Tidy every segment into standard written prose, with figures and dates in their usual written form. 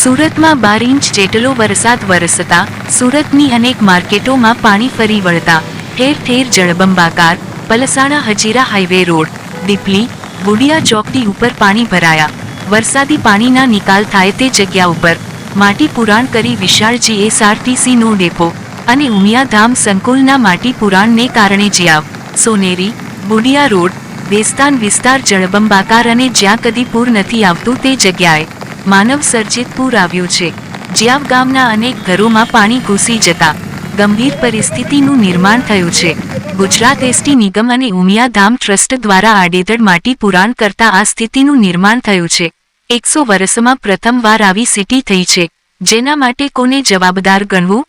સુરતમાં 12 ઇંચ જેટલો વરસાદ વરસતા સુરતની અનેક માર્કેટોમાં પાણી ફરી વળતા ઠેર ઠેર જળબંબાકાર. પલસાણા હજીરા હાઈવે રોડ, દીપલી, બુડિયા ચોકડી ઉપર પાણી ભરાયા. વરસાદી પાણીના નિકાલ થાય તે જગ્યા ઉપર માટી પુરાણ કરી વિશાળ જીએસઆરટીસીનો ડેપો અને ઉમિયાધામ સંકુલના માટી પુરાણને કારણે જીયાવ, સોનેરી, બુડિયા રોડ, વેસ્તાન વિસ્તાર જળબંબાકાર અને જ્યાં કદી પૂર નથી આવતું તે જગ્યાએ માનવ સર્જિત પૂર આવ્યું છે. જીયાવ ગામના અનેક ઘરોમાં પાણી ઘૂસી જતા ગંભીર પરિસ્થિતિનું નિર્માણ થયું છે. ગુજરાત એસટી નિગમ અને ઉમિયાધામ ટ્રસ્ટ દ્વારા આડેધડ માટી પુરાણ કરતા આ સ્થિતિનું નિર્માણ થયું છે. 100 વર્ષમાં પ્રથમવાર આવી સિટી થઈ છે, જેના માટે કોને જવાબદાર ગણવું?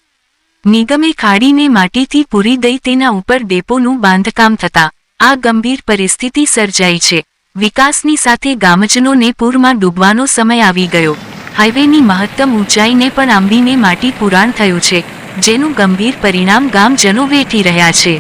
નિગમે ખાડીને માટીથી પૂરી દઈ તેના ઉપર ડેપોનું બાંધકામ થતા આ ગંભીર પરિસ્થિતિ સર્જાઈ છે. વિકાસની સાથે ગામજનોને પૂરમાં ડૂબવાનો સમય આવી ગયો. હાઈવેની મહત્તમ ઊંચાઈને પણ આંબીને માટી પુરાણ થયું છે, જેનું ગંભીર પરિણામ ગામજનો વેઠી રહ્યા છે.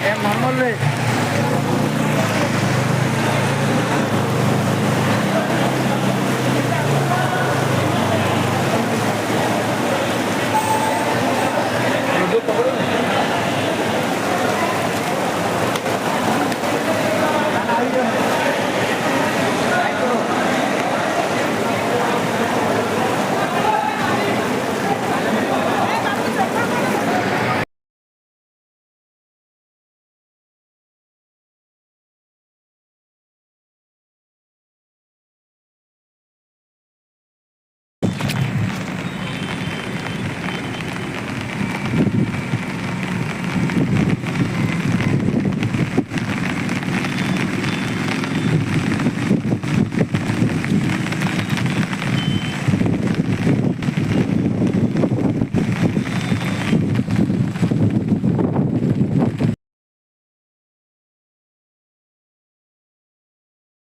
એમ નોર્મલ વે